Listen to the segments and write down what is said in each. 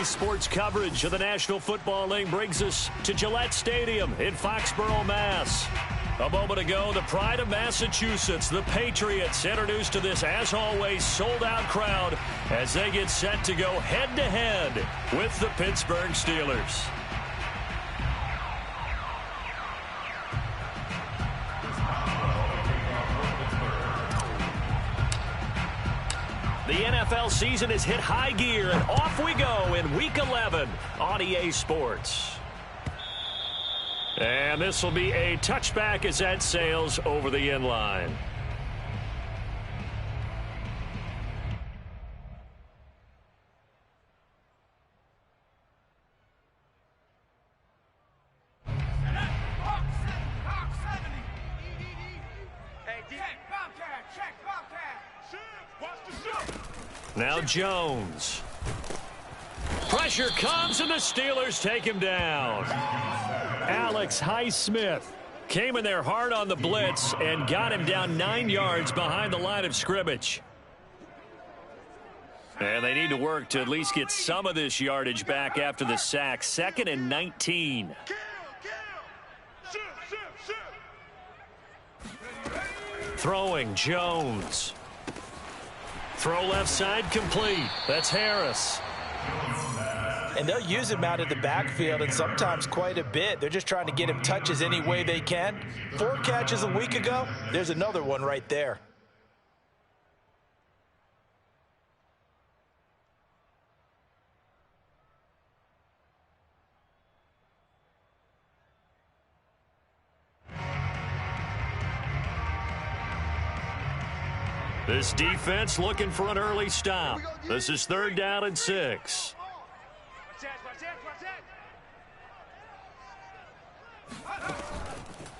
Sports coverage of the National Football League brings us to Gillette Stadium in Foxborough, Mass. A moment ago, the pride of Massachusetts, the Patriots, introduced to this, as always, sold-out crowd as they get set to go head-to-head with the Pittsburgh Steelers. The NFL season has hit high gear, and off we go in Week 11 on EA Sports. And this will be a touchback as that sails over the end line. Now Jones. Pressure comes, and the Steelers take him down. Alex Highsmith came in there hard on the blitz and got him down 9 yards behind the line of scrimmage. And they need to work to at least get some of this yardage back after the sack. 2nd and 19. Throwing, Jones. Throw left side, complete. That's Harris. And they'll use him out of the backfield, and sometimes quite a bit. They're just trying to get him touches any way they can. 4 catches a week ago. There's another one right there. This defense looking for an early stop. This is 3rd down and 6.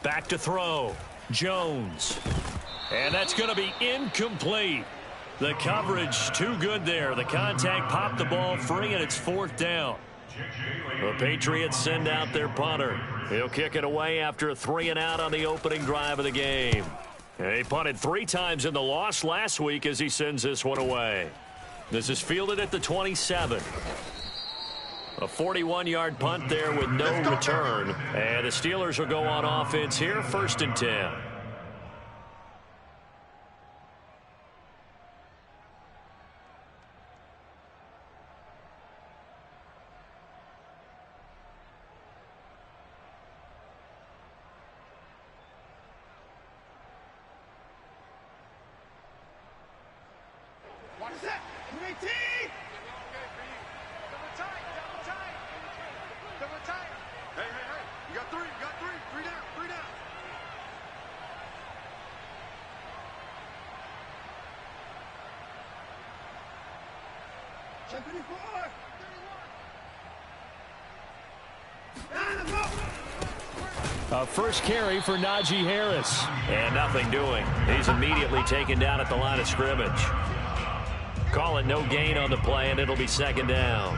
Back to throw. Jones. And that's going to be incomplete. The coverage too good there. The contact popped the ball free, and it's 4th down. The Patriots send out their punter. He'll kick it away after a 3-and-out on the opening drive of the game. He punted 3 times in the loss last week as he sends this one away. This is fielded at the 27. A 41-yard punt there with no return. And the Steelers will go on offense here, 1st and 10. A first carry for Najee Harris. And nothing doing. He's immediately taken down at the line of scrimmage. Call it no gain on the play, and it'll be 2nd down.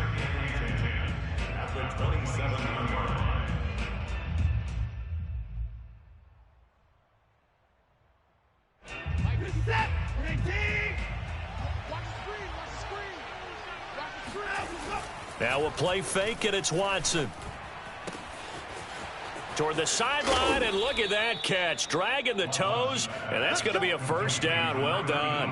Now we'll play fake, and it's Watson. Toward the sideline, and look at that catch. Dragging the toes, and that's going to be a 1st down. Well done.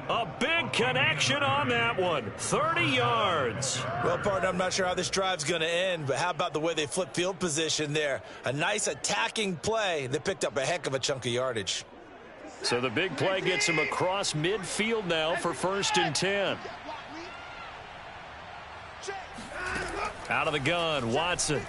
A big connection on that one. 30 yards. Well, partner, I'm not sure how this drive's going to end, but how about the way they flip field position there? A nice attacking play. They picked up a heck of a chunk of yardage. So the big play gets him across midfield now for 1st and 10. Out of the gun, Watson.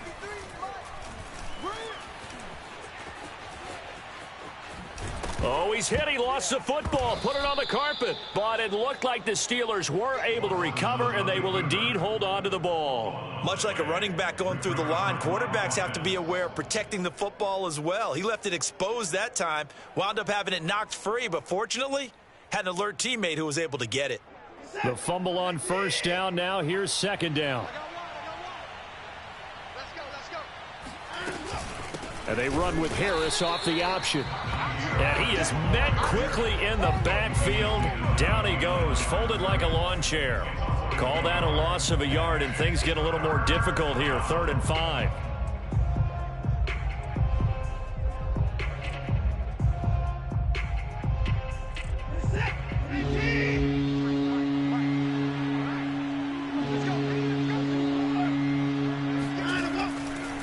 Oh, he's hit. He lost the football. Put it on the carpet. But it looked like the Steelers were able to recover, and they will indeed hold on to the ball. Much like a running back going through the line, quarterbacks have to be aware of protecting the football as well. He left it exposed that time, wound up having it knocked free, but fortunately had an alert teammate who was able to get it. The fumble on 1st down now. Here's 2nd down. And they run with Harris off the option. And he is met quickly in the backfield. Down he goes, folded like a lawn chair. Call that a loss of a yard, and things get a little more difficult here. 3rd and 5.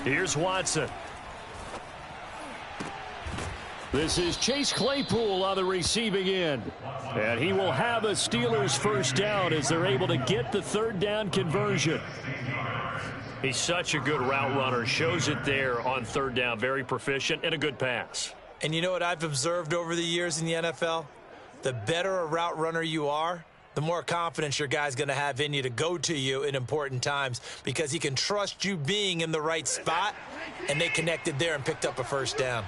Here's Watson. This is Chase Claypool on the receiving end. And he will have a Steelers first down as they're able to get the 3rd down conversion. He's such a good route runner. Shows it there on 3rd down. Very proficient and a good pass. And you know what I've observed over the years in the NFL? The better a route runner you are, the more confidence your guy's going to have in you to go to you in important times because he can trust you being in the right spot, and they connected there and picked up a first down.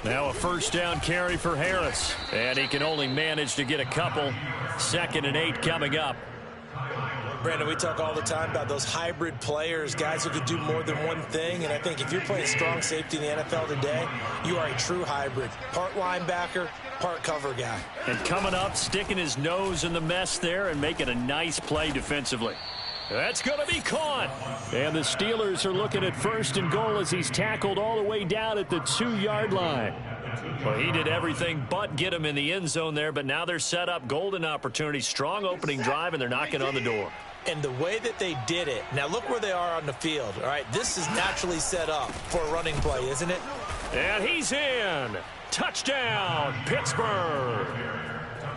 Now a first down carry for Harris, and he can only manage to get a couple. 2nd and 8 coming up. Brandon, we talk all the time about those hybrid players, guys who could do more than one thing, and I think if you're playing strong safety in the NFL today, you are a true hybrid. Part linebacker, part cover guy. And coming up, sticking his nose in the mess there and making a nice play defensively. That's going to be caught. And the Steelers are looking at 1st and goal as he's tackled all the way down at the 2-yard line. Well, he did everything but get him in the end zone there, but now they're set up. Golden opportunity, strong opening drive, and they're knocking on the door. And the way that they did it, now look where they are on the field. All right, this is naturally set up for a running play, isn't it? And he's in. Touchdown, Pittsburgh.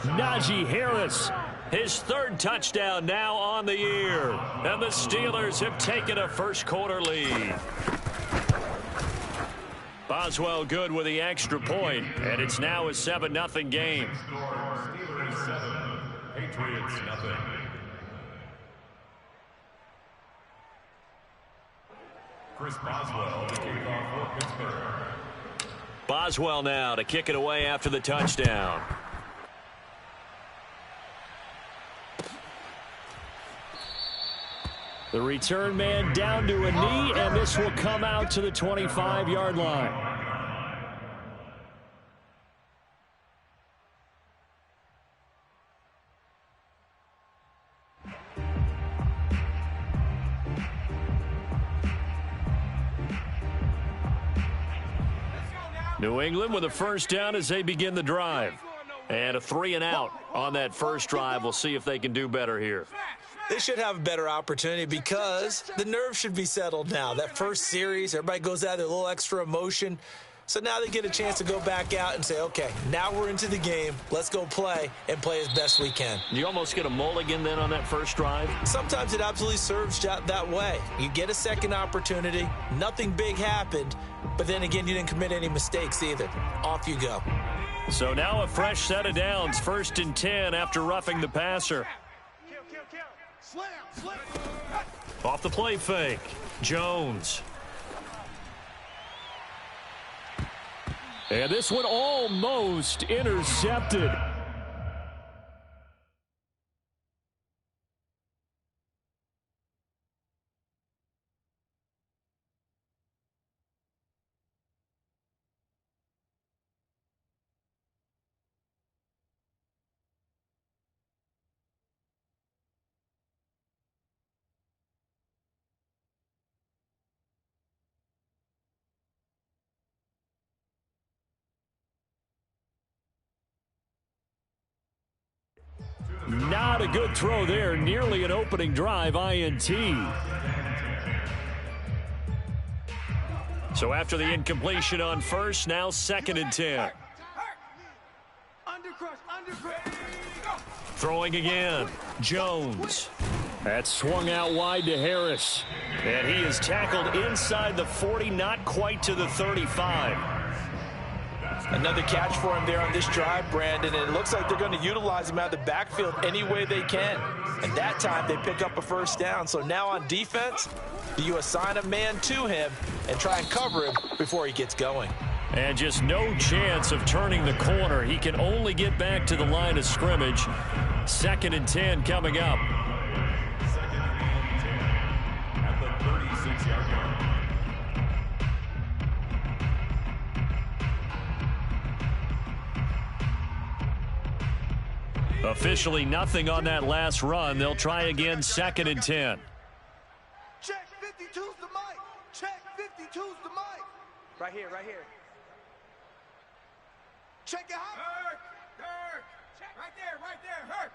Najee Harris. His 3rd touchdown now on the year. And the Steelers have taken a first-quarter lead. Boswell good with the extra point, and it's now a 7-0 game. Steelers 7, Patriots nothing. Chris Boswell to kick off for Pittsburgh. Boswell now to kick it away after the touchdown. The return man down to a knee, and this will come out to the 25-yard line. New England with a first down as they begin the drive. And a 3-and-out on that first drive. We'll see if they can do better here. They should have a better opportunity because the nerves should be settled now. That first series, everybody goes out there a little extra emotion. So now they get a chance to go back out and say, okay, now we're into the game. Let's go play and play as best we can. You almost get a mulligan then on that first drive? Sometimes it absolutely serves that way. You get a second opportunity. Nothing big happened. But then again, you didn't commit any mistakes either. Off you go. So now a fresh set of downs. 1st and 10 after roughing the passer. Off the play fake. Jones. And this one almost intercepted. Not a good throw there. Nearly an opening drive INT. So after the incompletion on first, now 2nd and 10. Throwing again. Jones. That swung out wide to Harris. And he is tackled inside the 40, not quite to the 35. Another catch for him there on this drive, Brandon, and it looks like they're going to utilize him out of the backfield any way they can. And that time they pick up a first down. So now on defense, you assign a man to him and try and cover him before he gets going. And just no chance of turning the corner. He can only get back to the line of scrimmage. 2nd and 10 coming up. 2nd and 10 at the 36-yard line. Officially nothing on that last run. They'll try again, 2nd and 10. Check 52's the mic. Check 52's the mic. Right here, right here. Check it out. Hurt. Right there. Hurt.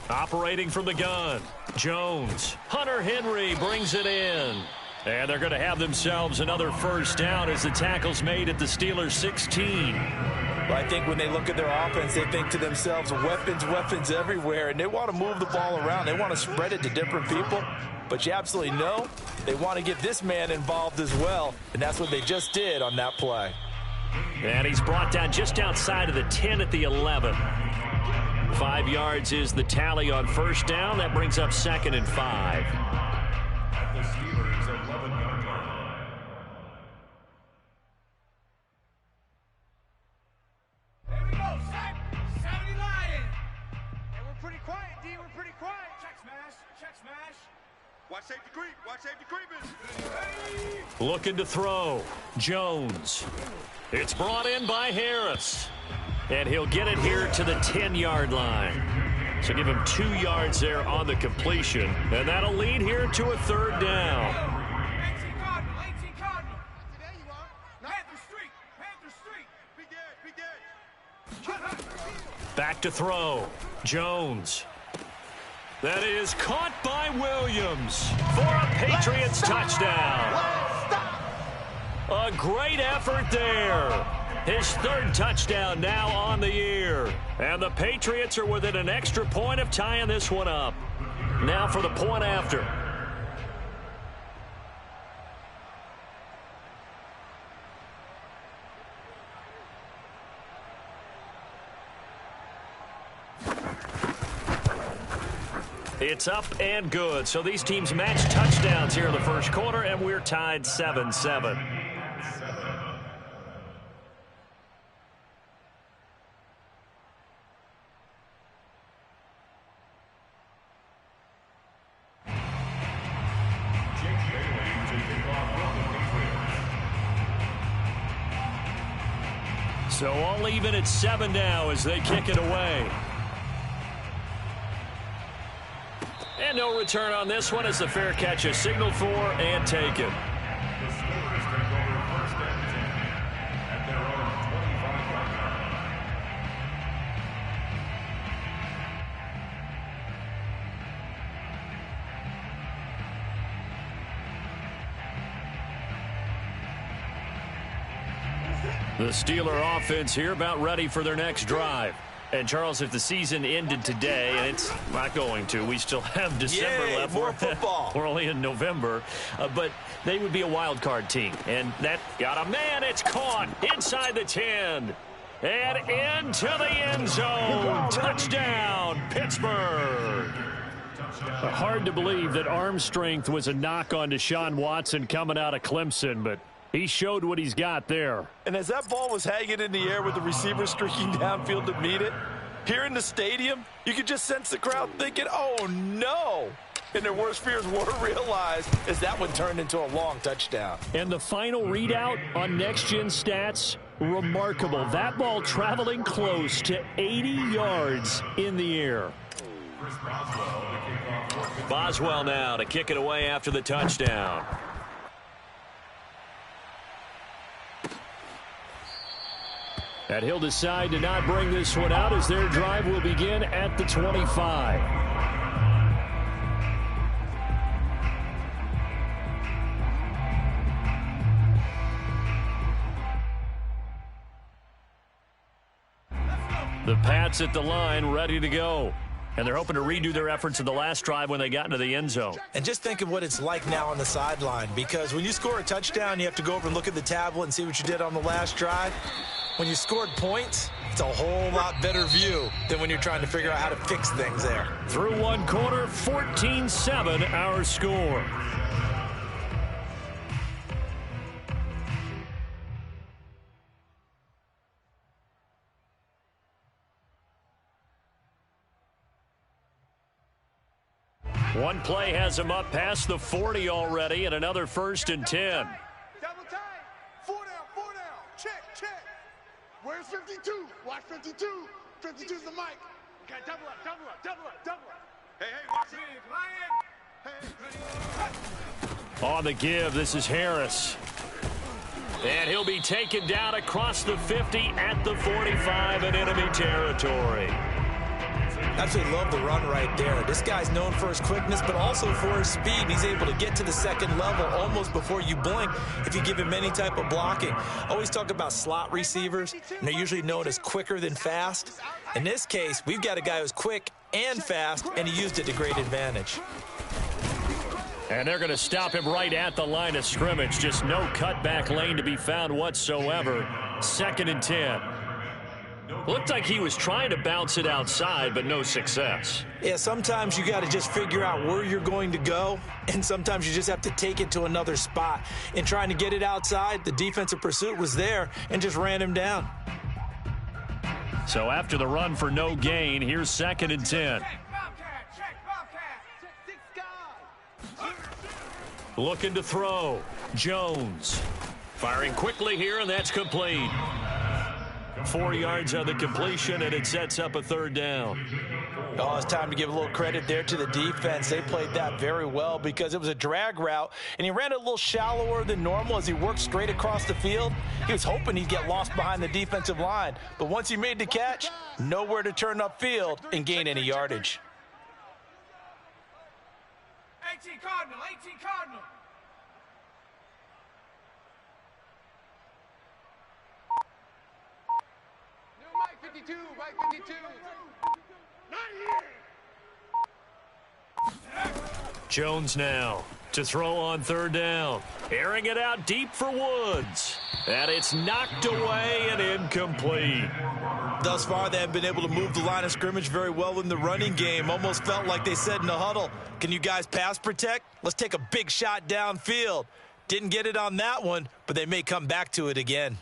Operating from the gun, Jones. Hunter Henry brings it in. And they're going to have themselves another first down as the tackle's made at the Steelers' 16. Well, I think when they look at their offense, they think to themselves, weapons everywhere, and they want to move the ball around. They want to spread it to different people, but you absolutely know they want to get this man involved as well, and that's what they just did on that play. And he's brought down just outside of the 10 at the 11. 5 yards is the tally on first down. That brings up 2nd and 5. At the Steelers' 11-yard line. Here we go, 70 Lion. Hey, we're pretty quiet, D. We're pretty quiet. Check smash. Watch safety creep. Looking to throw. Jones. It's brought in by Harris. And he'll get it here to the 10-yard line. So give him 2 yards there on the completion. And that'll lead here to a 3rd down. 18 Cardinal. There you are. Panther Street. Be good. Back to throw. Jones. That is caught by Williams for a Patriots touchdown. A great effort there. His 3rd touchdown now on the year. And the Patriots are within an extra point of tying this one up. Now for the point after. It's up and good. So these teams match touchdowns here in the first quarter, and we're tied 7-7. So all even at 7 now as they kick it away. And no return on this one as the fair catch is signaled for and taken. The Steelers take over 1st and 10 at their own 25-yard line. The Steeler offense here about ready for their next drive. And, Charles, if the season ended today, and it's not going to, we still have December left. More football. We're only in November. But they would be a wild card team. And that got a man. It's caught inside the 10. And into the end zone. Touchdown, Pittsburgh. Hard to believe that arm strength was a knock on Deshaun Watson coming out of Clemson, but he showed what he's got there. And as that ball was hanging in the air with the receiver streaking downfield to meet it, here in the stadium, you could just sense the crowd thinking, oh, no. And their worst fears were realized as that one turned into a long touchdown. And the final readout on Next Gen Stats, remarkable. That ball traveling close to 80 yards in the air. Boswell now to kick it away after the touchdown. And he'll decide to not bring this one out as their drive will begin at the 25. The Pats at the line ready to go. And they're hoping to redo their efforts in the last drive when they got into the end zone. And just think of what it's like now on the sideline, because when you score a touchdown, you have to go over and look at the tablet and see what you did on the last drive. When you scored points, it's a whole lot better view than when you're trying to figure out how to fix things there. Through one quarter, 14-7 our score. One play has him up past the 40 already, and another 1st and 10. Double time. 4 down. Check. Where's 52? Watch 52. 52's the mic. Okay, double up, double up, double up, double up. Hey, watch it. On the give, this is Harris. And he'll be taken down across the 50 at the 45 in enemy territory. Absolutely love the run right there. This guy's known for his quickness, but also for his speed. He's able to get to the second level almost before you blink if you give him any type of blocking. I always talk about slot receivers, and they're usually known as quicker than fast. In this case, we've got a guy who's quick and fast, and he used it to great advantage. And they're going to stop him right at the line of scrimmage. Just no cutback lane to be found whatsoever. 2nd and 10. Looked like he was trying to bounce it outside, but no success. Yeah, sometimes you got to just figure out where you're going to go, and sometimes you just have to take it to another spot. In trying to get it outside, the defensive pursuit was there and just ran him down. So after the run for no gain, here's 2nd and 10. Looking to throw. Jones. Firing quickly here, and that's complete. 4 yards on the completion, and it sets up a 3rd down. Oh, it's time to give a little credit there to the defense. They played that very well because it was a drag route, and he ran it a little shallower than normal as he worked straight across the field. He was hoping he'd get lost behind the defensive line, but once he made the catch, nowhere to turn upfield and gain any yardage. 18 Cardinal, 18 Cardinal. New Mike 52, Mike 52. Not here. Jones now to throw on 3rd down. Airing it out deep for Woods. And it's knocked away and incomplete. Thus far, they have been able to move the line of scrimmage very well in the running game. Almost felt like they said in the huddle, can you guys pass protect? Let's take a big shot downfield. Didn't get it on that one, but they may come back to it again.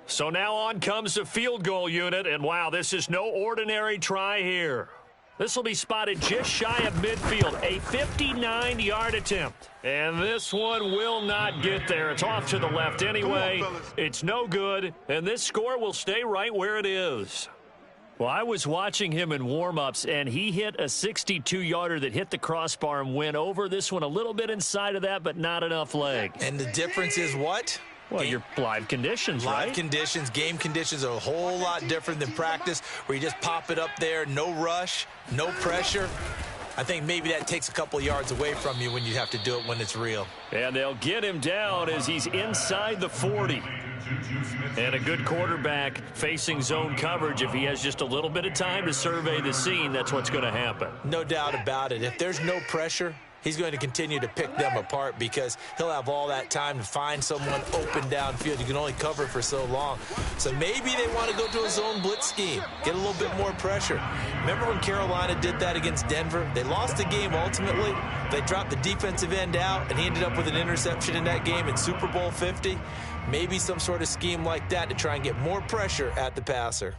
So now on comes the field goal unit, and wow, this is no ordinary try here. This will be spotted just shy of midfield, a 59-yard attempt. And this one will not get there. It's off to the left anyway. It's no good, and this score will stay right where it is. Well, I was watching him in warm-ups, and he hit a 62-yarder that hit the crossbar and went over. This one a little bit inside of that, but not enough leg. And the difference is what? Well, your live conditions, right? Live conditions, game conditions are a whole lot different than practice where you just pop it up there, no rush, no pressure. I think maybe that takes a couple yards away from you when you have to do it when it's real. And they'll get him down as he's inside the 40. And a good quarterback facing zone coverage. If he has just a little bit of time to survey the scene, that's what's going to happen. No doubt about it. If there's no pressure, he's going to continue to pick them apart because he'll have all that time to find someone open downfield. You can only cover for so long. So maybe they want to go to a zone blitz scheme, get a little bit more pressure. Remember when Carolina did that against Denver? They lost the game ultimately. They dropped the defensive end out, and he ended up with an interception in that game in Super Bowl 50. Maybe some sort of scheme like that to try and get more pressure at the passer.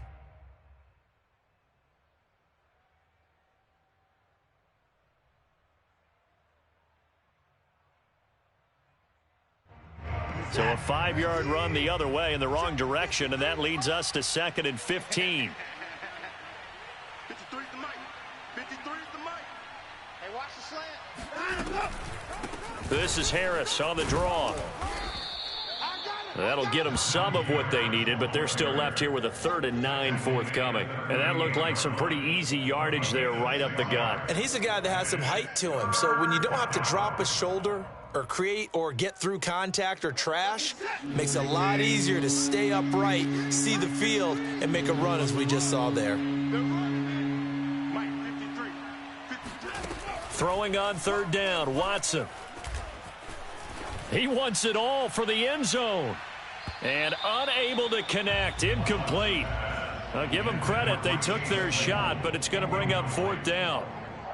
So a 5-yard run the other way in the wrong direction, and that leads us to 2nd and 15. 53's the mic. 53's the mic. Hey, watch the slant. This is Harris on the draw. That'll get them some of what they needed, but they're still left here with a 3rd and 9 forthcoming. And that looked like some pretty easy yardage there right up the gut. And he's a guy that has some height to him, so when you don't have to drop a shoulder or create or get through contact or trash, makes it a lot easier to stay upright, see the field, and make a run as we just saw there. Throwing on 3rd down, Watson. He wants it all for the end zone. And unable to connect, incomplete. I'll give them credit, they took their shot, but it's going to bring up 4th down.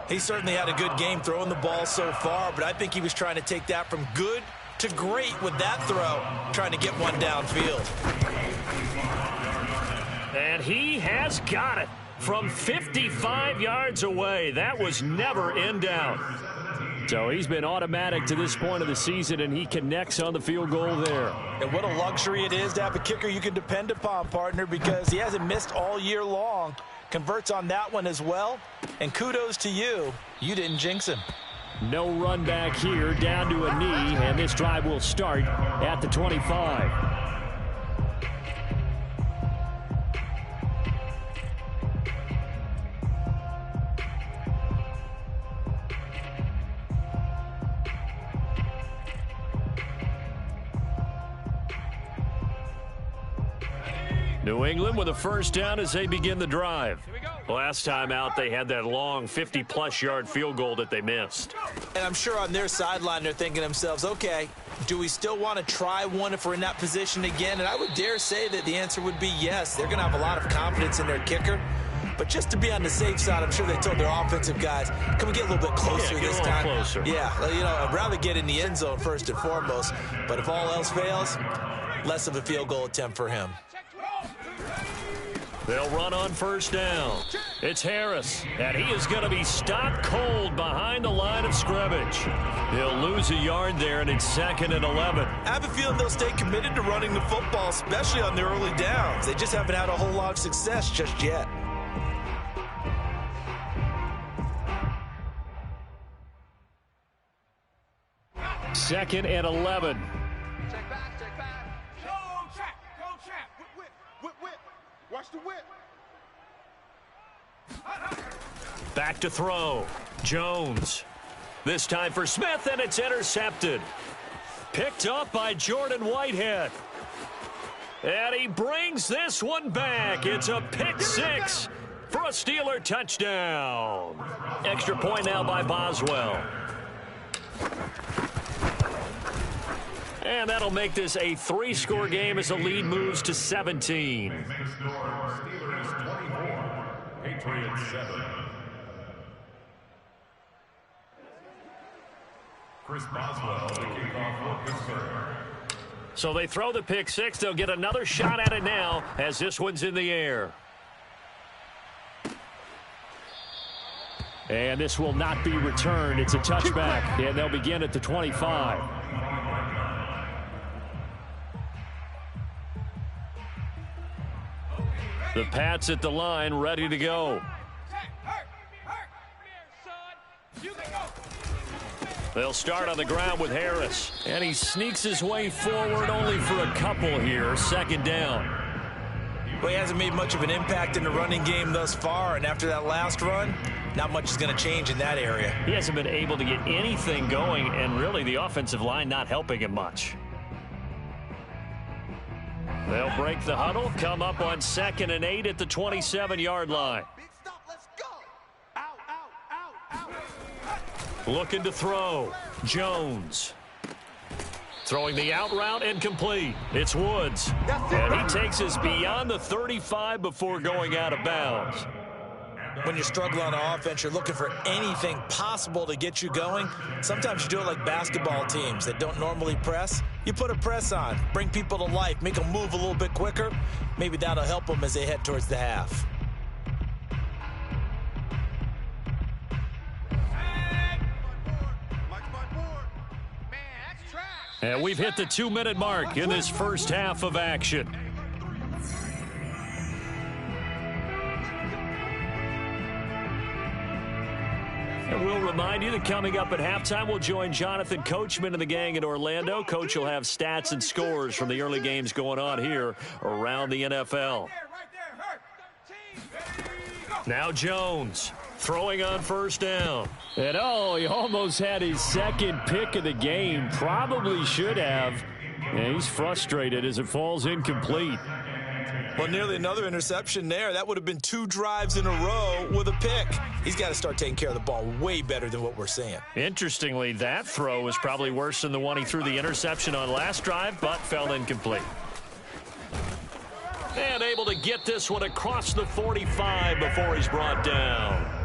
He certainly had a good game throwing the ball so far, but I think he was trying to take that from good to great with that throw, trying to get one downfield. And he has got it from 55 yards away. That was never in doubt. So he's been automatic to this point of the season, and he connects on the field goal there. And what a luxury it is to have a kicker you can depend upon, partner, because he hasn't missed all year long. Converts on that one as well. And kudos to you. You didn't jinx him. No run back here, down to a knee, and this drive will start at the 25. New England with a first down as they begin the drive. Last time out, they had that long 50-plus yard field goal that they missed. And I'm sure on their sideline they're thinking to themselves, okay, do we still want to try one if we're in that position again? And I would dare say that the answer would be yes. They're going to have a lot of confidence in their kicker. But just to be on the safe side, I'm sure they told their offensive guys, can we get a little bit closer this time? Closer. Yeah, you know, I'd rather get in the end zone first and foremost. But if all else fails, less of a field goal attempt for him. They'll run on first down. It's Harris, and he is going to be stopped cold behind the line of scrimmage. He'll lose a yard there, and it's 2nd and 11. I have a feeling they'll stay committed to running the football, especially on their early downs. They just haven't had a whole lot of success just yet. Second and 11. Check back, check back. Go trap. Whip. Watch the whip. Back to throw. Jones. This time for Smith, and it's intercepted. Picked up by Jordan Whitehead. And he brings this one back. It's a pick six for a Steeler touchdown. Extra point now by Boswell. And that'll make this a 3-score game as the lead moves to 17. Next score, Steelers 24, Patriots 7. Chris Boswell to kick off for Pittsburgh. So they throw the pick six. They'll get another shot at it now as this one's in the air. And this will not be returned. It's a touchback, and they'll begin at the 25. The Pats at the line, ready to go. They'll start on the ground with Harris. And he sneaks his way forward only for a couple here. 2nd down. Well, he hasn't made much of an impact in the running game thus far, and after that last run, not much is going to change in that area. He hasn't been able to get anything going, and really the offensive line not helping him much. They'll break the huddle, come up on 2nd and 8 at the 27-yard line. Big stop, let's go. Out. Looking to throw. Jones. Throwing the out route incomplete. It's Woods. And he takes us beyond the 35 before going out of bounds. When you're struggling on offense, you're looking for anything possible to get you going. Sometimes you do it like basketball teams that don't normally press. You put a press on, bring people to life, make them move a little bit quicker. Maybe that'll help them as they head towards the half. And we've hit the 2-minute mark in this first half of action. And we'll remind you that coming up at halftime, we'll join Jonathan Coachman and the gang in Orlando. Coach will have stats and scores from the early games going on here around the NFL. Now Jones throwing on first down. And he almost had his second pick of the game. Probably should have. And he's frustrated as it falls incomplete. Well, nearly another interception there. That would have been 2 drives in a row with a pick. He's got to start taking care of the ball way better than what we're seeing. Interestingly, that throw was probably worse than the one he threw the interception on last drive, but fell incomplete. And able to get this one across the 45 before he's brought down.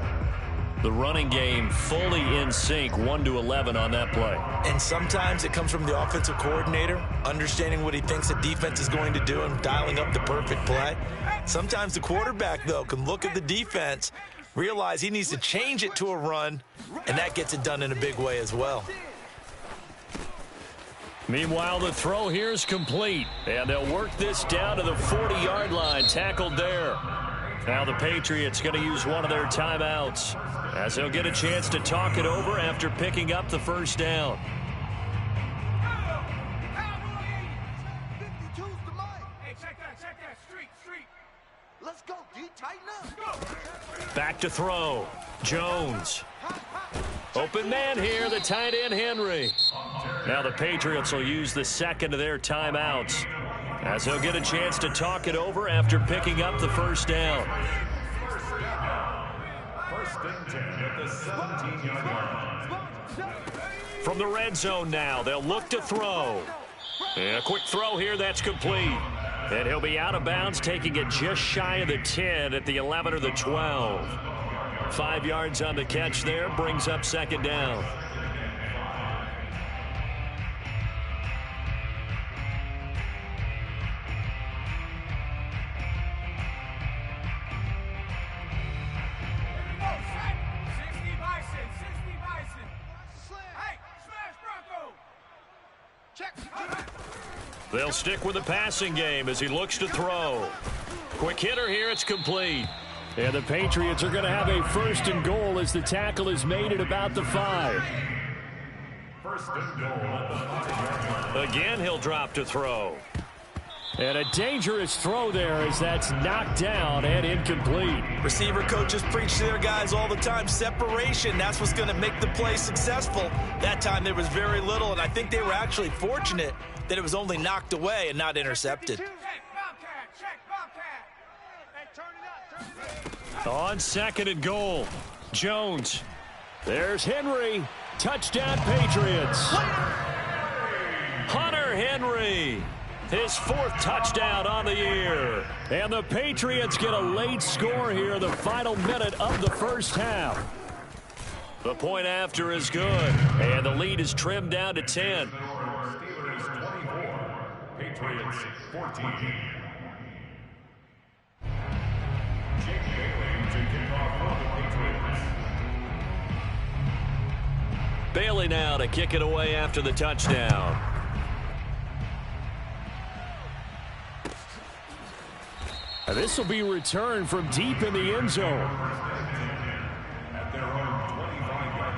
The running game fully in sync, 1-11 on that play. And sometimes it comes from the offensive coordinator, understanding what he thinks the defense is going to do and dialing up the perfect play. Sometimes the quarterback, though, can look at the defense, realize he needs to change it to a run, and that gets it done in a big way as well. Meanwhile, the throw here is complete, and they'll work this down to the 40-yard line, tackled there. Now the Patriots going to use one of their timeouts as they'll get a chance to talk it over after picking up the first down. Back to throw. Jones. Open man here, the tight end Henry. Now the Patriots will use the second of their timeouts as they'll get a chance to talk it over after picking up the first down. First and 10 at the 17-yard line. From the red zone now, they'll look to throw. And a quick throw here, that's complete. And he'll be out of bounds, taking it just shy of the 10 at the 11 or the 12. 5 yards on the catch there, brings up second down. They'll stick with the passing game as he looks to throw. Quick hitter here, it's complete. And the Patriots are going to have a first and goal as the tackle is made at about the 5. First and goal at the 5-yard line. Again, he'll drop to throw. And a dangerous throw there as that's knocked down and incomplete. Receiver coaches preach to their guys all the time. Separation, that's what's going to make the play successful. That time there was very little, and I think they were actually fortunate that it was only knocked away and not intercepted. On second and goal, Jones. There's Henry. Touchdown, Patriots. Hunter Henry. His 4th touchdown on the year. And the Patriots get a late score here in the final minute of the first half. The point after is good. And the lead is trimmed down to 10. Steelers 24, Patriots 14. Jake Bailey to kick off for the Patriots. Bailey now to kick it away after the touchdown. This will be returned from deep in the end zone. At their own 25-yard line.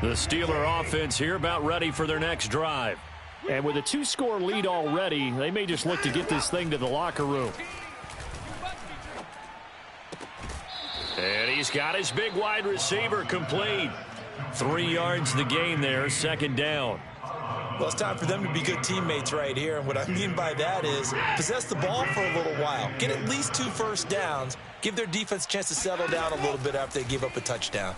The Steeler offense here about ready for their next drive. And with a 2-score lead already, they may just look to get this thing to the locker room. And he's got his big wide receiver complete. 3 yards the gain there, second down. Well, it's time for them to be good teammates right here. And what I mean by that is possess the ball for a little while. Get at least 2 first downs. Give their defense a chance to settle down a little bit after they give up a touchdown.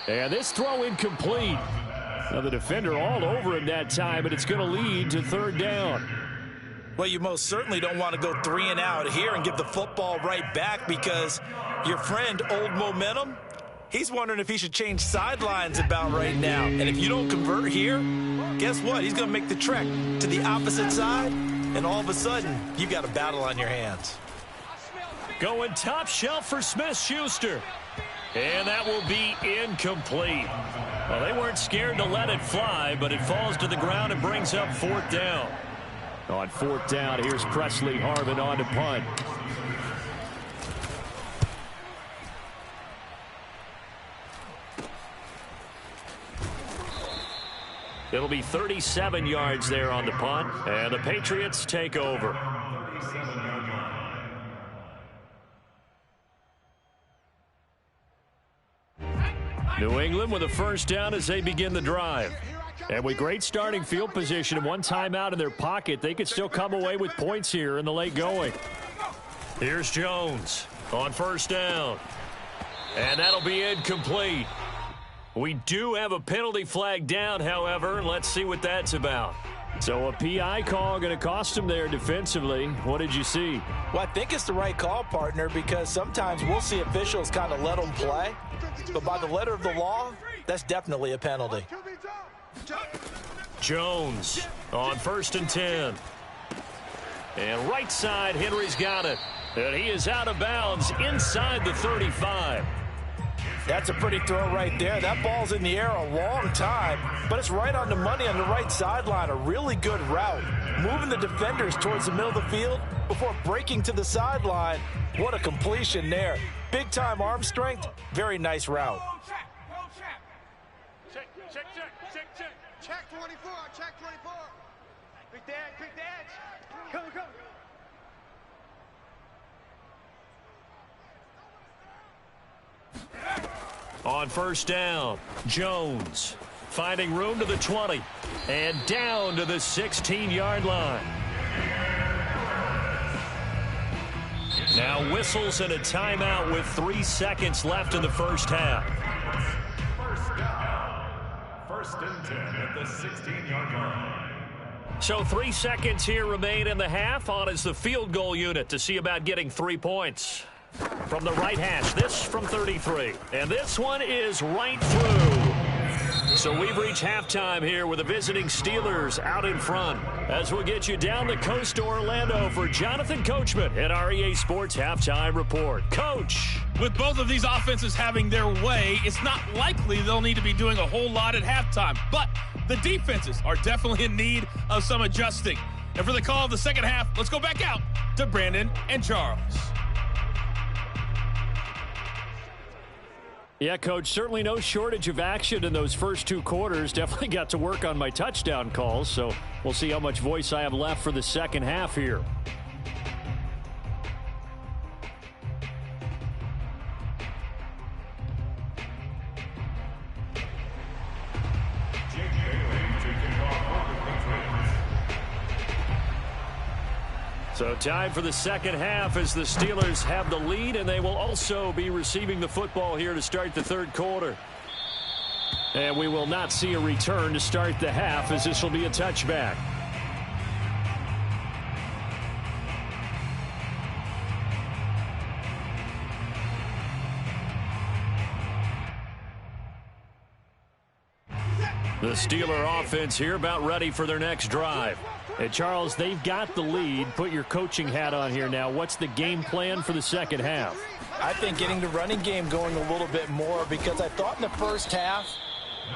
And this throw incomplete. Now the defender all over him that time, but it's going to lead to third down. Well, you most certainly don't want to go 3 and out here and give the football right back because your friend, Old Momentum, he's wondering if he should change sidelines about right now. And if you don't convert here, guess what? He's going to make the trek to the opposite side, and all of a sudden, you got a battle on your hands. Going top shelf for Smith-Schuster. And that will be incomplete. Well, they weren't scared to let it fly, but it falls to the ground and brings up 4th down. On 4th down, here's Presley Harvin on to punt. It'll be 37 yards there on the punt, and the Patriots take over. 37-yard line. New England with a first down as they begin the drive. And with great starting field position and 1 timeout in their pocket, they could still come away with points here in the late going. Here's Jones on first down. And that'll be incomplete. We do have a penalty flag down, however. Let's see what that's about. So a PI call going to cost him there defensively. What did you see? Well, I think it's the right call, partner, because sometimes we'll see officials kind of let them play. But by the letter of the law, that's definitely a penalty. Jones on 1st and 10. And right side, Henry's got it. And he is out of bounds inside the 35. That's a pretty throw right there. That ball's in the air a long time, but it's right on the money on the right sideline. A really good route. Moving the defenders towards the middle of the field before breaking to the sideline. What a completion there. Big-time arm strength. Very nice route. Check 24, check 24. Big Dad. Come. On 1st down, Jones finding room to the 20 and down to the 16-yard line. Now whistles and a timeout with 3 seconds left in the first half. First down. 1st and 10 at the 16-yard line. So 3 seconds here remain in the half. On is the field goal unit to see about getting 3 points. From the right hash, this from 33. And this one is right through. So we've reached halftime here with the visiting Steelers out in front. As we'll get you down the coast to Orlando for Jonathan Coachman at our EA Sports Halftime Report. Coach. With both of these offenses having their way, it's not likely they'll need to be doing a whole lot at halftime. But the defenses are definitely in need of some adjusting. And for the call of the second half, let's go back out to Brandon and Charles. Yeah, Coach, certainly no shortage of action in those first 2 quarters. Definitely got to work on my touchdown calls, so we'll see how much voice I have left for the second half here. So time for the second half as the Steelers have the lead, and they will also be receiving the football here to start the third quarter. And we will not see a return to start the half, as this will be a touchback. The Steeler offense here about ready for their next drive. And Charles, they've got the lead. Put your coaching hat on here now. What's the game plan for the second half? I think getting the running game going a little bit more, because I thought in the first half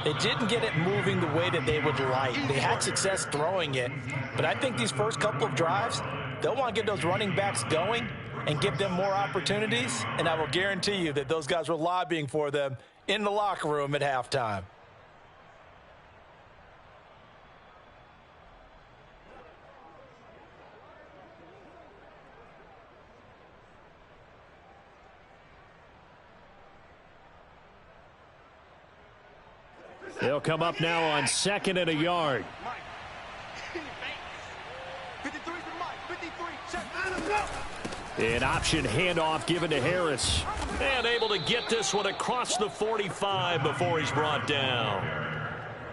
they didn't get it moving the way that they would like. They had success throwing it, but I think these first couple of drives, they'll want to get those running backs going and give them more opportunities, and I will guarantee you that those guys were lobbying for them in the locker room at halftime. They'll come up now on 2nd and a yard. 53 for Mike. 53. Check. An option handoff given to Harris. And able to get this one across the 45 before he's brought down.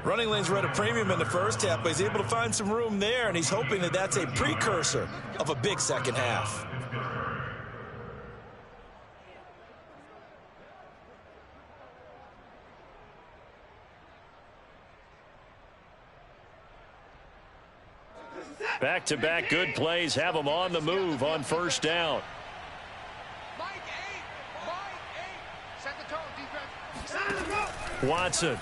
Running lanes were at a premium in the first half, but he's able to find some room there, and he's hoping that that's a precursor of a big second half. Back-to-back good plays have them on the move on first down. Mike 8. Mike 8. Set the tone, defense. Watson.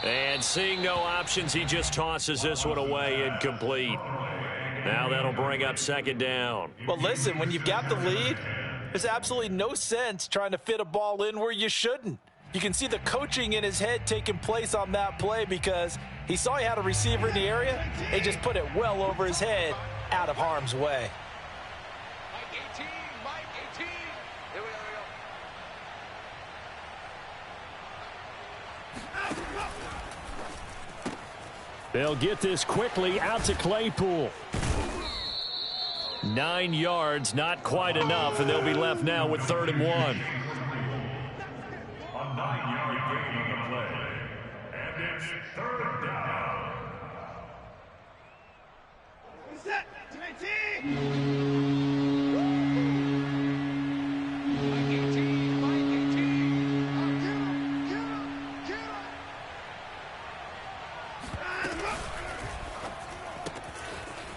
And seeing no options, he just tosses this one away, incomplete. Now that'll bring up 2nd down. Well, listen, when you've got the lead, there's absolutely no sense trying to fit a ball in where you shouldn't. You can see the coaching in his head taking place on that play, because he saw he had a receiver in the area. They just put it well over his head, out of harm's way. Mike 18. Mike 18. Here we go. They'll get this quickly out to Claypool. 9 yards, not quite enough, and they'll be left now with 3rd and 1. 9-yard gain on the play. it's third down. Set. 19.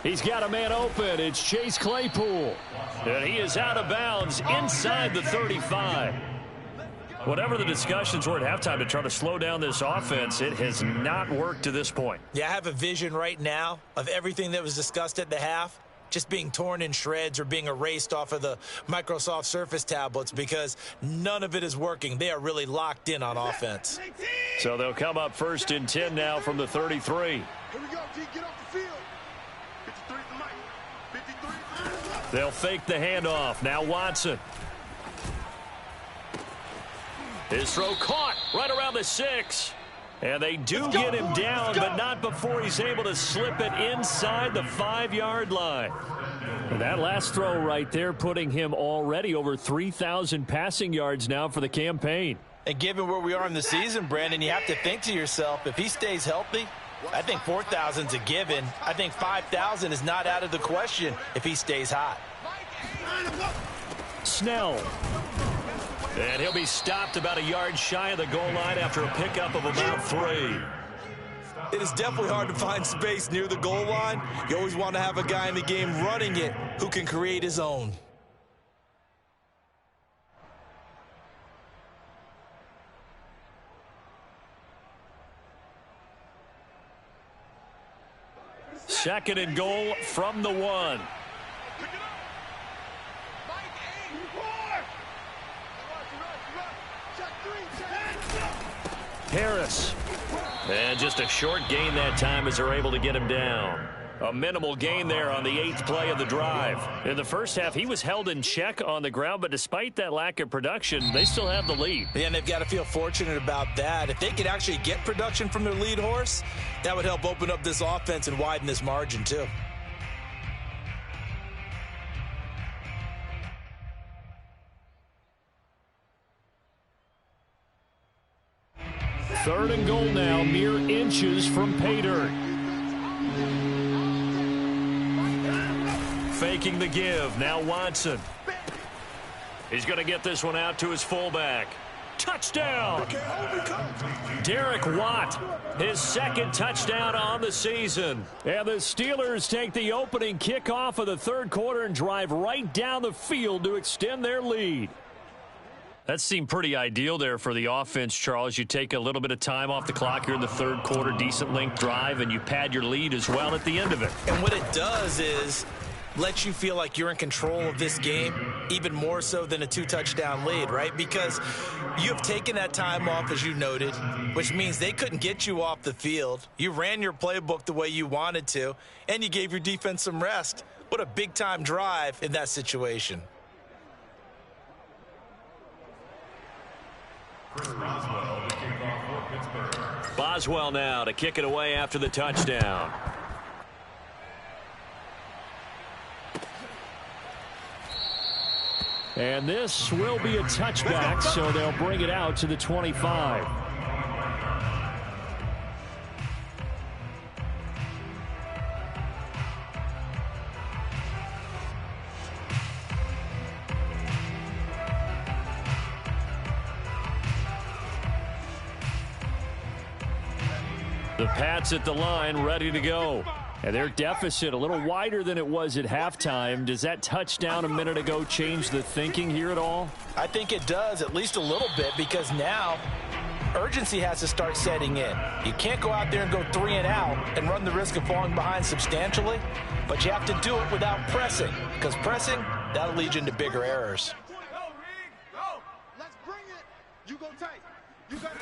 He's got a man open. It's Chase Claypool. And he is out of bounds inside the 35. Whatever the discussions were at halftime to try to slow down this offense, it has not worked to this point. Yeah, I have a vision right now of everything that was discussed at the half just being torn in shreds or being erased off of the Microsoft Surface tablets because none of it is working. They are really locked in on offense. So they'll come up 1st and 10 now from the 33. Here we go, G. Get off the field. 53 for Mike. 53. They'll fake the handoff. Now Watson. His throw caught right around the 6. And they do get him down, but not before he's able to slip it inside the 5-yard line. And that last throw right there putting him already over 3,000 passing yards now for the campaign. And given where we are in the season, Brandon, you have to think to yourself, if he stays healthy, I think 4,000's a given. I think 5,000 is not out of the question if he stays hot. Snell. And he'll be stopped about a yard shy of the goal line after a pickup of about 3. It is definitely hard to find space near the goal line. You always want to have a guy in the game running it who can create his own. Second and goal from the 1. Harris. And just a short gain that time as they're able to get him down. A minimal gain there on the 8th play of the drive. In the first half, he was held in check on the ground, but despite that lack of production, they still have the lead. Yeah, and they've got to feel fortunate about that. If they could actually get production from their lead horse, that would help open up this offense and widen this margin too. Third and goal now, mere inches from pay dirt. Faking the give, now Watson. He's going to get this one out to his fullback. Touchdown! Derek Watt, his second touchdown on the season. And the Steelers take the opening kickoff of the third quarter and drive right down the field to extend their lead. That seemed pretty ideal there for the offense, Charles. You take a little bit of time off the clock here in the third quarter, decent length drive, and you pad your lead as well at the end of it. And what it does is let you feel like you're in control of this game, even more so than a 2-touchdown lead, right? Because you have taken that time off, as you noted, which means they couldn't get you off the field. You ran your playbook the way you wanted to, and you gave your defense some rest. What a big-time drive in that situation. Boswell to kick off for Pittsburgh. Boswell now to kick it away after the touchdown. And this will be a touchback, so they'll bring it out to the 25. The Pats at the line, ready to go. And their deficit a little wider than it was at halftime. Does that touchdown a minute ago change the thinking here at all? I think it does, at least a little bit, because now urgency has to start setting in. You can't go out there and go 3 and out and run the risk of falling behind substantially, but you have to do it without pressing, because pressing, that'll lead you into bigger errors. Let's bring it. You go tight. You got it.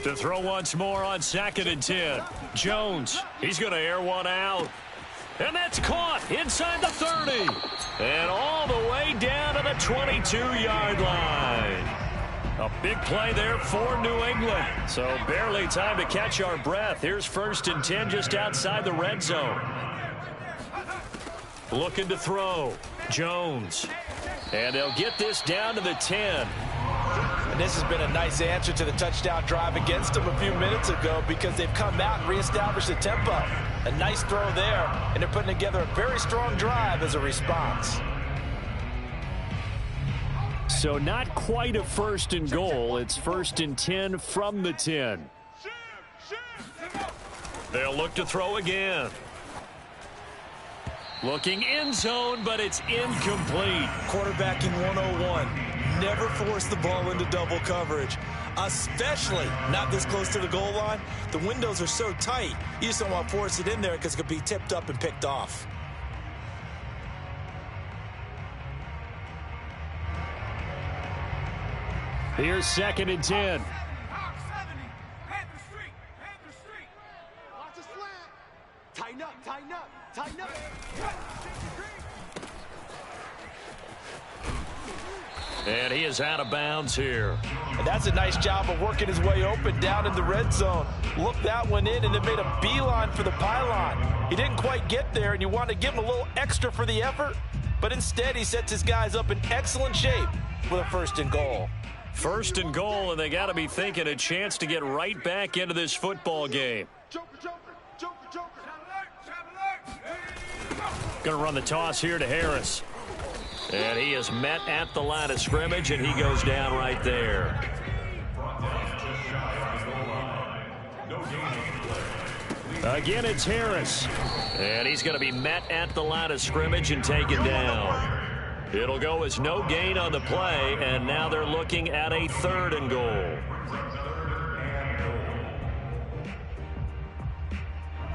To throw once more on 2nd and 10. Jones, he's going to air one out. And that's caught inside the 30. And all the way down to the 22-yard line. A big play there for New England. So barely time to catch our breath. Here's 1st and 10 just outside the red zone. Looking to throw. Jones. And they'll get this down to the 10. And this has been a nice answer to the touchdown drive against them a few minutes ago because they've come out and reestablished the tempo. A nice throw there, and they're putting together a very strong drive as a response. So not quite a 1st and goal. It's 1st and 10 from the 10. They'll look to throw again. Looking end zone, but it's incomplete. Quarterbacking 101. Never force the ball into double coverage, especially not this close to the goal line. The windows are so tight, you just don't want to force it in there because it could be tipped up and picked off. Here's 2nd and 10. Tighten up, tighten up, tighten up. And he is out of bounds here. And that's a nice job of working his way open down in the red zone. Looked that one in and then made a beeline for the pylon. He didn't quite get there, and you want to give him a little extra for the effort, but instead he sets his guys up in excellent shape with a 1st and goal. 1st and goal, and they got to be thinking a chance to get right back into this football game. Going to run the toss here to Harris. And he is met at the line of scrimmage, and he goes down right there. Again, it's Harris. And he's going to be met at the line of scrimmage and taken down. It'll go as no gain on the play, and now they're looking at a 3rd and goal.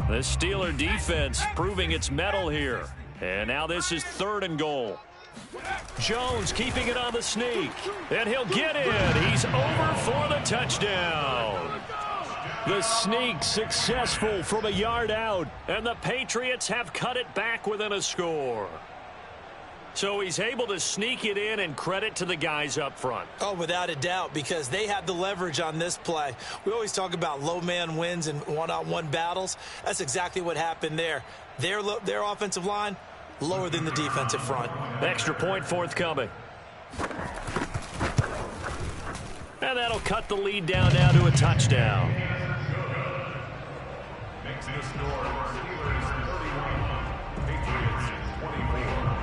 The Steeler defense proving its mettle here. And now this is 3rd and goal. Jones keeping it on the sneak. And he'll get in. He's over for the touchdown. The sneak successful from a yard out. And the Patriots have cut it back within a score. So he's able to sneak it in, and credit to the guys up front. Oh, without a doubt, because they had the leverage on this play. We always talk about low man wins and one-on-one battles. That's exactly what happened there. Their offensive line, lower than the defensive front. Extra point forthcoming. And that'll cut the lead down now to a touchdown. Makes the score Steelers 31, Patriots 24.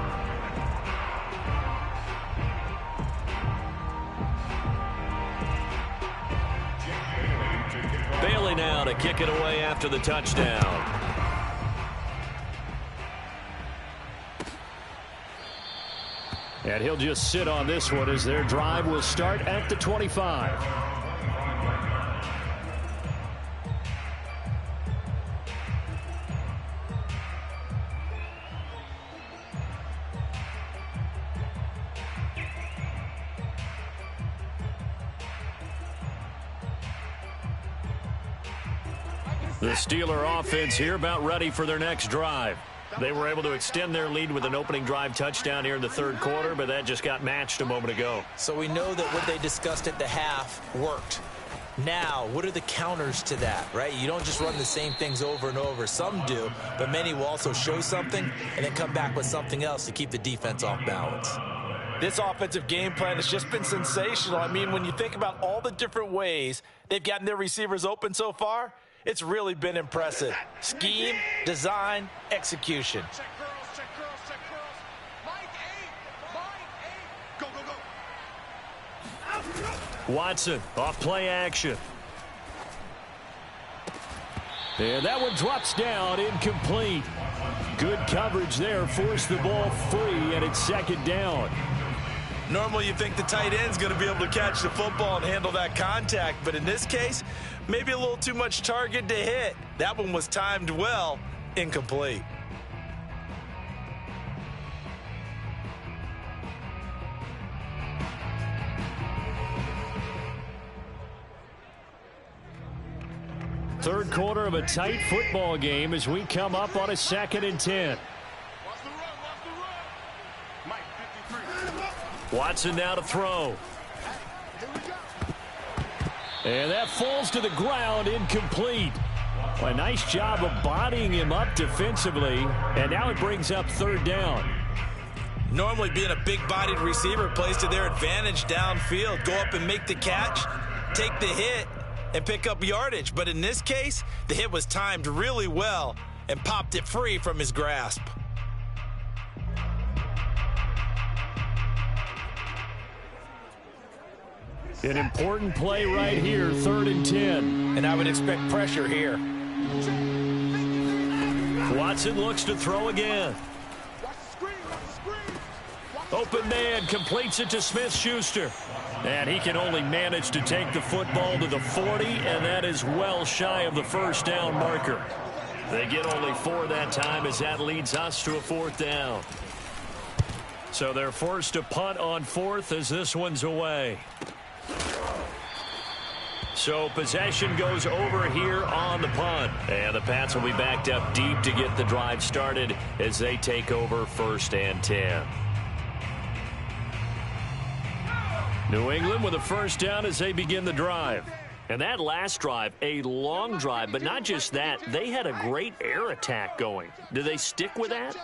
Bailey now to kick it away after the touchdown. And he'll just sit on this one as their drive will start at the 25. The Steeler offense here about ready for their next drive. They were able to extend their lead with an opening drive touchdown here in the 3rd quarter, but that just got matched a moment ago. So we know that what they discussed at the half worked. Now, what are the counters to that, right? You don't just run the same things over and over. Some do, but many will also show something and then come back with something else to keep the defense off balance. This offensive game plan has just been sensational. I mean, when you think about all the different ways they've gotten their receivers open so far, it's really been impressive. Scheme, design, execution. Check girls, check girls, check girls. Mike 8, Mike 8. Go, go, go. Watson off play action. And that one drops down, incomplete. Good coverage there, forced the ball free, and it's 2nd down. Normally you think the tight end's going to be able to catch the football and handle that contact, but in this case, maybe a little too much target to hit. That one was timed well, incomplete. Third quarter of a tight football game as we come up on a 2nd and 10. Watch the run, watch the run. Mike 53. Watson now to throw. Here we go. And that falls to the ground, incomplete. A nice job of bodying him up defensively, and now it brings up 3rd down. Normally being a big-bodied receiver plays to their advantage downfield. Go up and make the catch, take the hit, and pick up yardage. But in this case, the hit was timed really well and popped it free from his grasp. An important play right here, 3rd and 10. And I would expect pressure here. Watson looks to throw again. Open man, completes it to Smith-Schuster. And he can only manage to take the football to the 40, and that is well shy of the first down marker. They get only 4 that time as that leads us to a 4th down. So they're forced to punt on 4th as this one's away. So possession goes over here on the punt. And the Pats will be backed up deep to get the drive started as they take over 1st and 10. New England with a first down as they begin the drive. And that last drive, a long drive, but not just that. They had a great air attack going. Do they stick with that?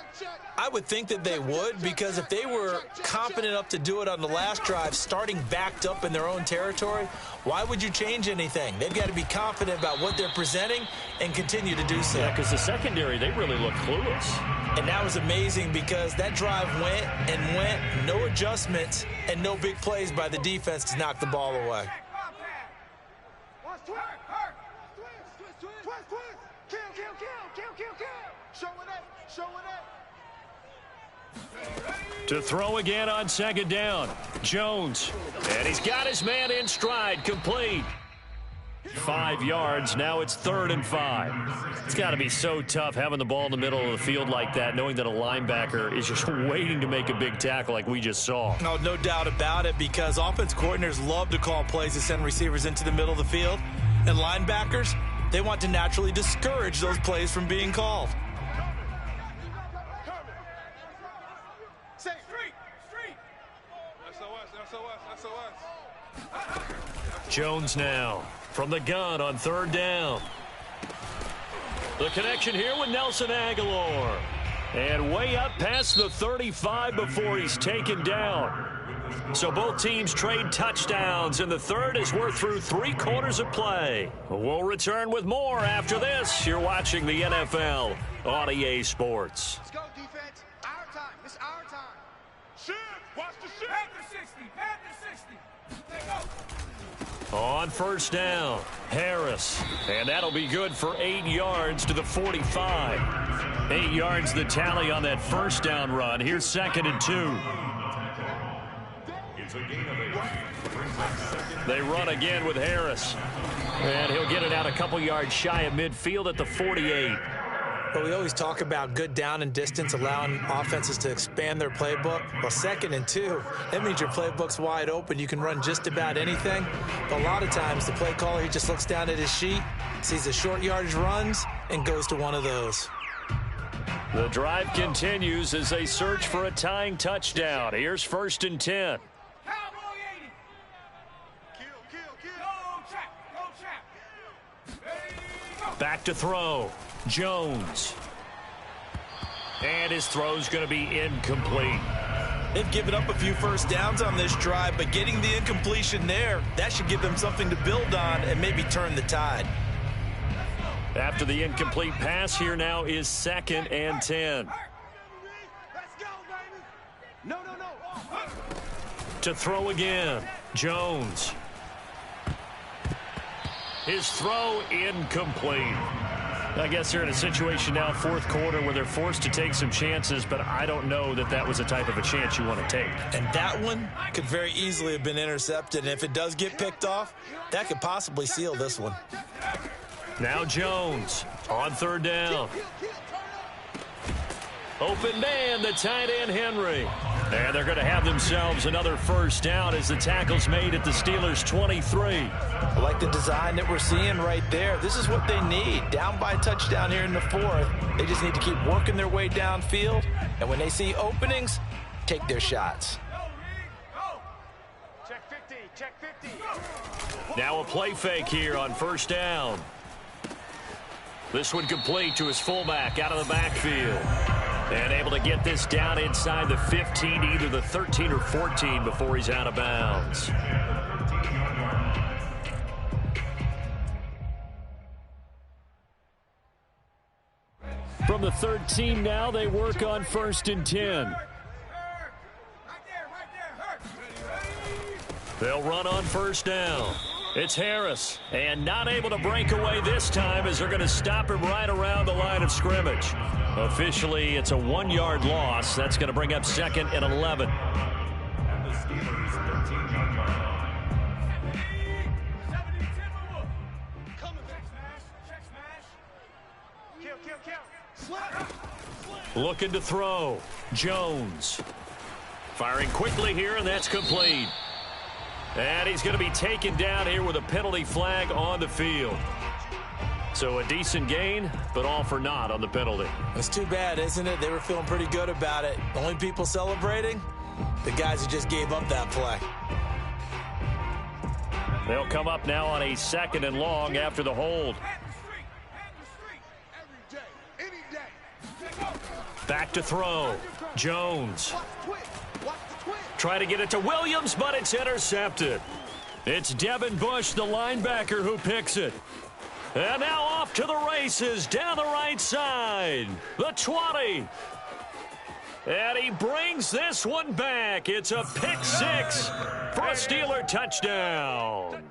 I would think that they would, because if they were confident enough to do it on the last drive, starting backed up in their own territory, why would you change anything? They've got to be confident about what they're presenting and continue to do so. Yeah, because the secondary, they really look clueless. And that was amazing because that drive went and went, no adjustments, and no big plays by the defense to knock the ball away. To throw again on 2nd down. Jones. And he's got his man in stride. Complete. 5 yards. Now it's 3rd and 5. It's got to be so tough having the ball in the middle of the field like that, knowing that a linebacker is just waiting to make a big tackle like we just saw. Oh, no doubt about it, because offense coordinators love to call plays to send receivers into the middle of the field. And linebackers, they want to naturally discourage those plays from being called. Jones now from the gun on 3rd down. The connection here with Nelson Agholor. And way up past the 35 before he's taken down. So both teams trade touchdowns, and the third as we're through 3/4 of play. We'll return with more after this. You're watching the NFL on EA Sports. Let's go, defense. Our time. It's our time. Shift. Watch the shift. Panther 60. Panther 60. They go. On 1st down, Harris. And that'll be good for 8 yards to the 45. 8 yards the tally on that 1st down run. Here's 2nd and 2. They run again with Harris. And he'll get it out a couple yards shy of midfield at the 48. But we always talk about good down and distance, allowing offenses to expand their playbook. Well, 2nd and 2, that means your playbook's wide open. You can run just about anything. But a lot of times, the play caller, he just looks down at his sheet, sees the short yardage runs, and goes to one of those. The drive continues as they search for a tying touchdown. Here's 1st and 10. Cowboy 80. Kill. Go trap. Ready, go. Back to throw. Jones. And his throw's going to be incomplete. They've given up a few first downs on this drive, but getting the incompletion there, that should give them something to build on and maybe turn the tide. After the incomplete pass, here now is 2nd and 10. Let's go, baby. No. To throw again, Jones. His throw incomplete. I guess they're in a situation now, 4th quarter, where they're forced to take some chances, but I don't know that that was the type of a chance you want to take. And that one could very easily have been intercepted. And if it does get picked off, that could possibly seal this one. Now Jones on 3rd down. Open man, the tight end Henry. And they're going to have themselves another first down as the tackle's made at the Steelers' 23. I like the design that we're seeing right there. This is what they need. Down by a touchdown here in the 4th. They just need to keep working their way downfield. And when they see openings, take their shots. Check 50. Now a play fake here on 1st down. This one complete to his fullback out of the backfield. And able to get this down inside the 15, either the 13 or 14 before he's out of bounds. From the 13 now, they work on 1st and 10. They'll run on 1st down. It's Harris, and not able to break away this time as they're going to stop him right around the line of scrimmage. Officially, it's a 1-yard loss. That's going to bring up 2nd and 11. And the Steelers' 13-yard line. Looking to throw. Jones. Firing quickly here, and that's complete. And he's going to be taken down here with a penalty flag on the field. So a decent gain, but all for naught on the penalty. It's too bad, isn't it? They were feeling pretty good about it. The only people celebrating? The guys who just gave up that play. They'll come up now on a 2nd and long after the hold. Back to throw. Jones. Try to get it to Williams, but it's intercepted. It's Devin Bush, the linebacker, who picks it. And now off to the races down the right side. The 20. And he brings this one back. It's a pick 6 for a Steeler touchdown.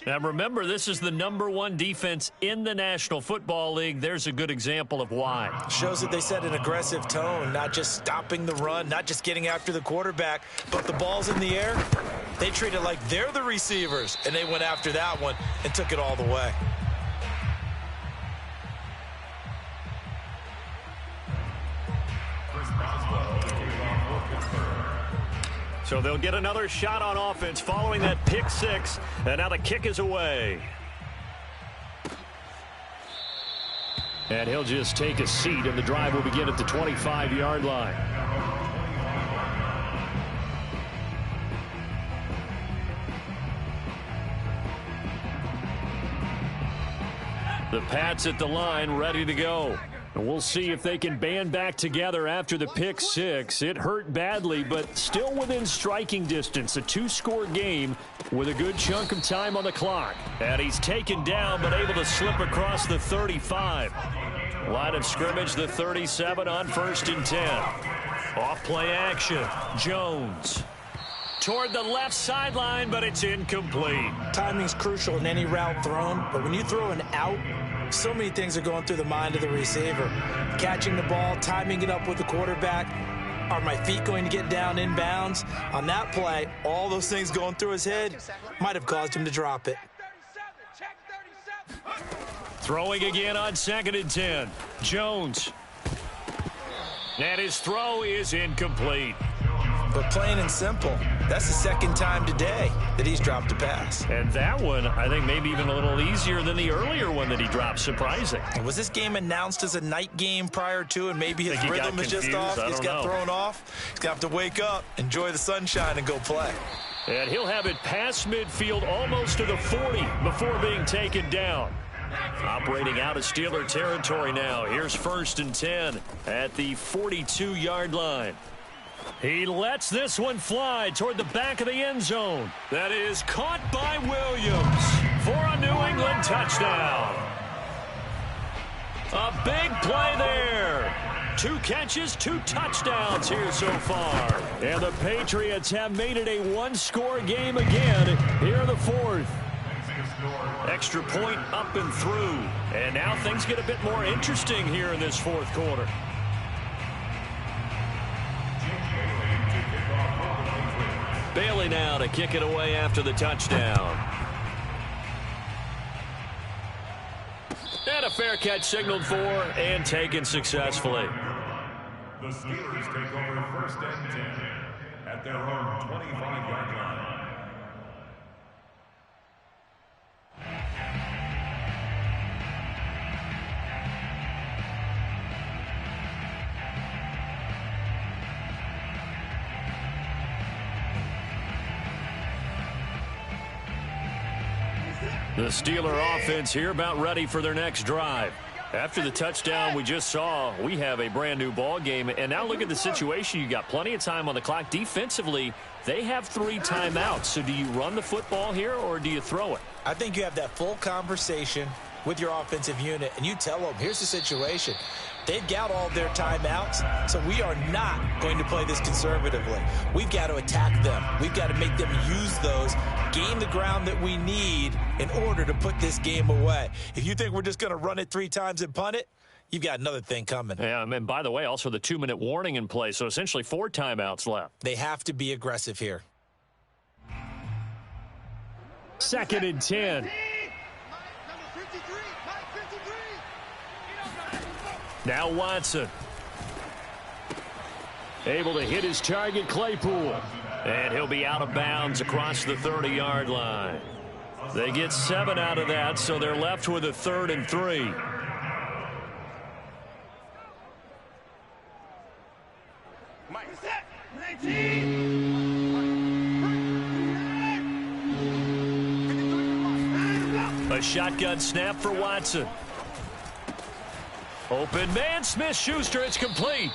Now remember, this is the #1 defense in the National Football League. There's a good example of why. Shows that they set an aggressive tone, not just stopping the run, not just getting after the quarterback, but the ball's in the air. They treat it like they're the receivers, and they went after that one and took it all the way. So they'll get another shot on offense following that pick 6, and now the kick is away. And he'll just take a seat, and the drive will begin at the 25-yard line. The Pats at the line, ready to go. And we'll see if they can band back together after the pick 6. It hurt badly, but still within striking distance. A 2-score game with a good chunk of time on the clock. And he's taken down, but able to slip across the 35. Line of scrimmage, the 37 on 1st and 10. Off play action. Jones. Toward the left sideline, but it's incomplete. Timing's crucial in any route thrown, but when you throw an out, so many things are going through the mind of the receiver. Catching the ball, timing it up with the quarterback. Are my feet going to get down in bounds? On that play, all those things going through his head might have caused him to drop it. Throwing again on 2nd and 10. Jones. And his throw is incomplete. But plain and simple, that's the 2nd time today that he's dropped a pass. And that one, I think, maybe even a little easier than the earlier one that he dropped. Surprising. Was this game announced as a night game prior to, and maybe his rhythm is just off? He's got thrown off. He's going to have to wake up, enjoy the sunshine, and go play. And he'll have it past midfield almost to the 40 before being taken down. Operating out of Steeler territory now. Here's 1st and 10 at the 42-yard line. He lets this one fly toward the back of the end zone. That is caught by Williams for a New England touchdown. A big play there. 2 catches, 2 touchdowns here so far. And the Patriots have made it a 1-score game again here in the 4th. Extra point up and through. And now things get a bit more interesting here in this 4th quarter. Bailey now to kick it away after the touchdown. And a fair catch signaled for and taken successfully. The Steelers take over 1st and 10 at their own 25-yard line. The Steeler offense here about ready for their next drive. After the touchdown we just saw, we have a brand new ball game. And now look at the situation. You got plenty of time on the clock. Defensively, they have 3 timeouts. So do you run the football here or do you throw it? I think you have that full conversation with your offensive unit, and you tell them, here's the situation. They've got all their timeouts, so we are not going to play this conservatively. We've got to attack them. We've got to make them use those, gain the ground that we need in order to put this game away. If you think we're just going to run it 3 times and punt it, you've got another thing coming. Yeah, and by the way, also the 2-minute warning in play, so essentially 4 timeouts left. They have to be aggressive here. 2nd and 10. Now Watson. Able to hit his target, Claypool. And he'll be out of bounds across the 30-yard line. They get 7 out of that, so they're left with a 3rd and 3. A shotgun snap for Watson. Open man, Smith-Schuster, it's complete.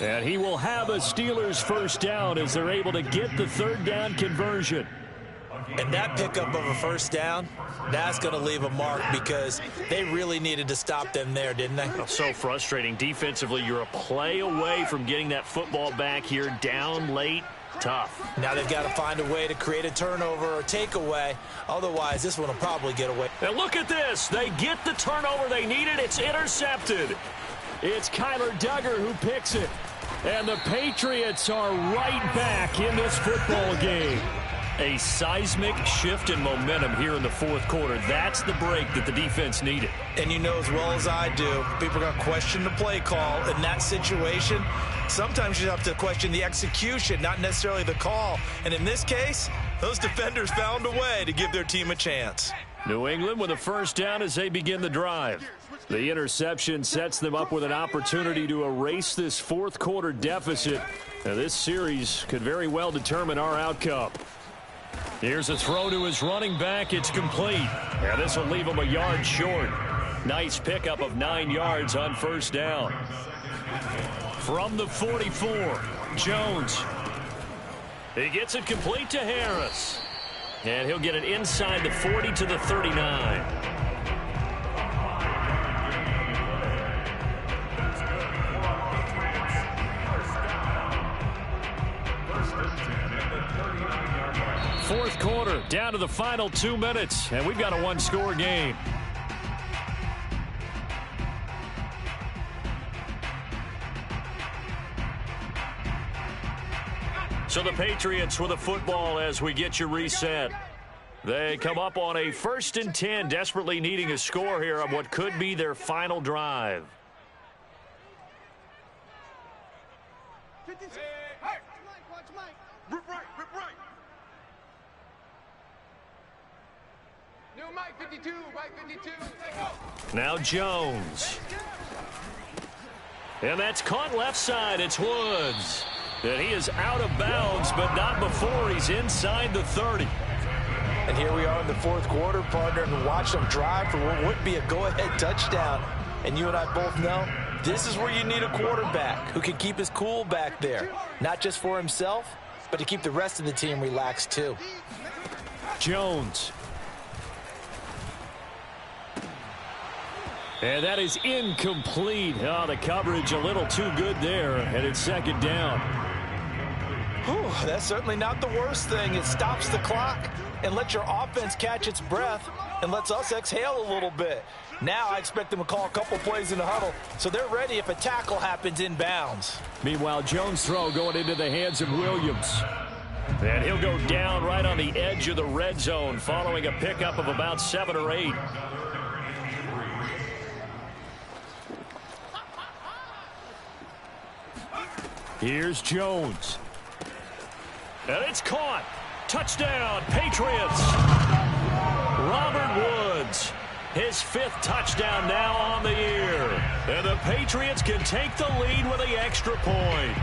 And he will have a Steelers first down as they're able to get the 3rd down conversion. And that pickup of a first down, that's going to leave a mark because they really needed to stop them there, didn't they? Oh, so frustrating. Defensively, you're a play away from getting that football back here, down late. Tough. Now they've got to find a way to create a turnover or takeaway. Otherwise, this one will probably get away. And look at this. They get the turnover they needed. It's intercepted. It's Kyler Duggar who picks it. And the Patriots are right back in this football game. A seismic shift in momentum here in the 4th quarter. That's the break that the defense needed. And you know as well as I do, people are going to question the play call in that situation. Sometimes you have to question the execution, not necessarily the call. And in this case, those defenders found a way to give their team a chance. New England with a first down as they begin the drive. The interception sets them up with an opportunity to erase this 4th quarter deficit. Now, this series could very well determine our outcome. Here's a throw to his running back. It's complete. And this will leave him a yard short. Nice pickup of 9 yards on first down. From the 44, Jones. He gets it complete to Harris. And he'll get it inside the 40 to the 39. Fourth quarter, down to the final 2 minutes, and we've got a 1-score game. So the Patriots with a football as we get you reset. They come up on a 1st and 10, desperately needing a score here on what could be their final drive. Now Jones. And that's caught left side. It's Woods. And he is out of bounds, but not before he's inside the 30. And here we are in the 4th quarter, partner, and watch them drive for what would be a go-ahead touchdown. And you and I both know this is where you need a quarterback who can keep his cool back there. Not just for himself, but to keep the rest of the team relaxed too. Jones. And that is incomplete. Oh, the coverage a little too good there, and it's 2nd down. Whew, that's certainly not the worst thing. It stops the clock and lets your offense catch its breath and lets us exhale a little bit. Now I expect them to call a couple plays in the huddle, so they're ready if a tackle happens inbounds. Meanwhile, Jones' throw going into the hands of Williams. And he'll go down right on the edge of the red zone following a pickup of about 7 or 8. Here's Jones. And it's caught. Touchdown, Patriots. Robert Woods, his 5th touchdown now on the year. And the Patriots can take the lead with the extra point.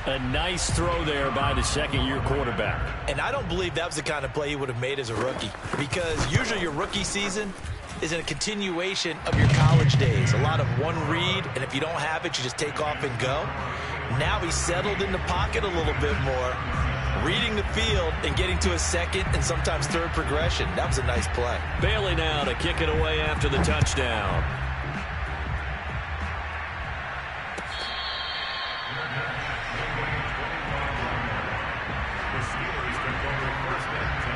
A nice throw there by the 2nd-year quarterback. And I don't believe that was the kind of play he would have made as a rookie, because usually your rookie season, is a continuation of your college days. A lot of one read, and if you don't have it, you just take off and go. Now he's settled in the pocket a little bit more, reading the field and getting to a second and sometimes third progression. That was a nice play. Bailey now to kick it away after the touchdown. The Steelers take over first and 10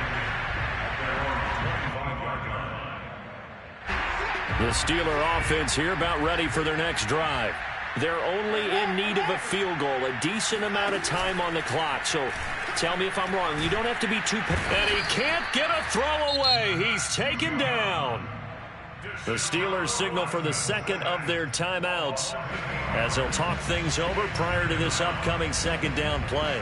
at their own 25-yard line. The Steeler offense here about ready for their next drive. They're only in need of a field goal, a decent amount of time on the clock. So tell me if I'm wrong. You don't have to be too... And he can't get a throw away. He's taken down. The Steelers signal for the second of their timeouts as they'll talk things over prior to this upcoming second down play.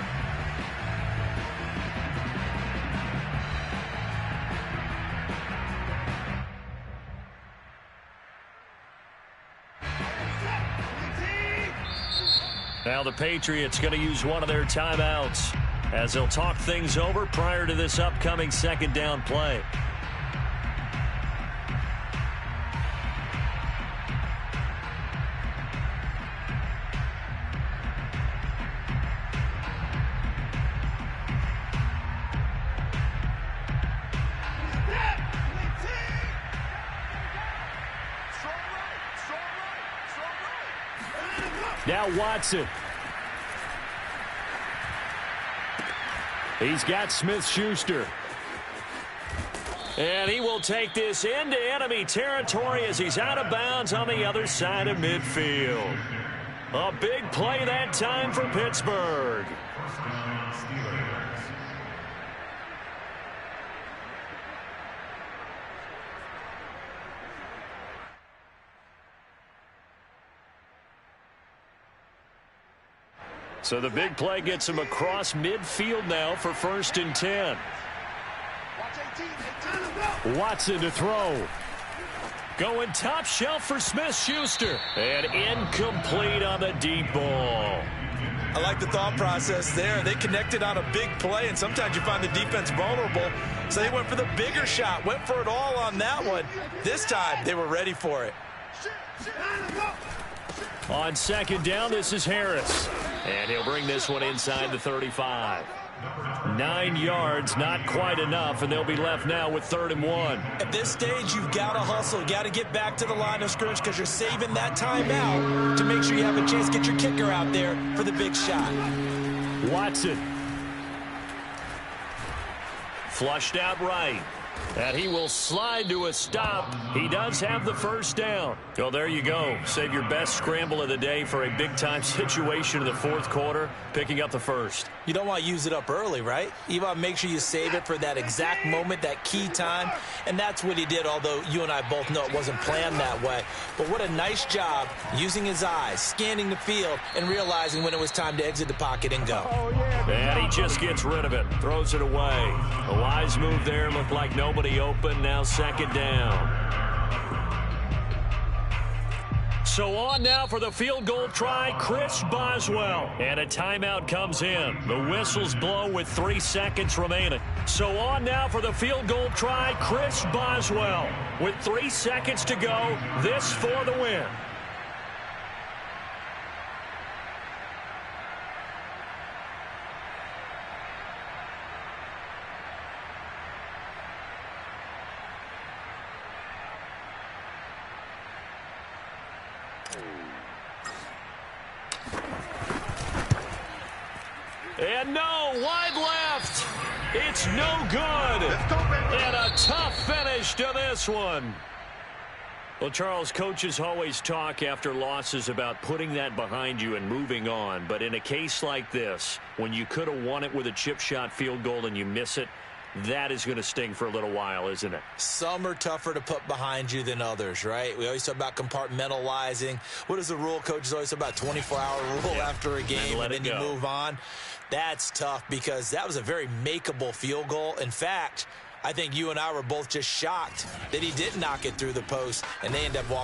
Now the Patriots going to use one of their timeouts as they'll talk things over prior to this upcoming second down play. Now Watson. He's got Smith-Schuster. And he will take this into enemy territory as he's out of bounds on the other side of midfield. A big play that time for Pittsburgh. First down, Steelers. So the big play gets him across midfield now for 1st and 10. Watson to throw. Going top shelf for Smith-Schuster. And incomplete on the deep ball. I like the thought process there. They connected on a big play, and sometimes you find the defense vulnerable. So they went for the bigger shot, went for it all on that one. This time, they were ready for it. On second down, this is Harris. And he'll bring this one inside the 35. 9 yards, not quite enough, and they'll be left now with 3rd and 1. At this stage, you've got to hustle. Got to get back to the line of scrimmage because you're saving that timeout to make sure you have a chance to get your kicker out there for the big shot. Watson. Flushed out right. And he will slide to a stop. He does have the first down. So there you go. Save your best scramble of the day for a big-time situation in the 4th quarter, picking up the first. You don't want to use it up early, right? You want to make sure you save it for that exact moment, that key time. And that's what he did, although you and I both know it wasn't planned that way. But what a nice job using his eyes, scanning the field, and realizing when it was time to exit the pocket and go. And he just gets rid of it, throws it away. A wise move there, looked like nobody open, now 2nd down. So on now for the field goal try, Chris Boswell. And a timeout comes in. The whistles blow with 3 seconds remaining. So on now for the field goal try, Chris Boswell. With 3 seconds to go, this for the win. And no, wide left. It's no good. And a tough finish to this one. Well, Charles, coaches always talk after losses about putting that behind you and moving on. But in a case like this, when you could have won it with a chip shot field goal and you miss it, that is going to sting for a little while, isn't it? Some are tougher to put behind you than others, right? We always talk about compartmentalizing. What is the rule? Coaches always talk about 24-hour rule after a game, and then you move on. That's tough because that was a very makeable field goal. In fact, I think you and I were both just shocked that he didn't knock it through the post, and they end up walking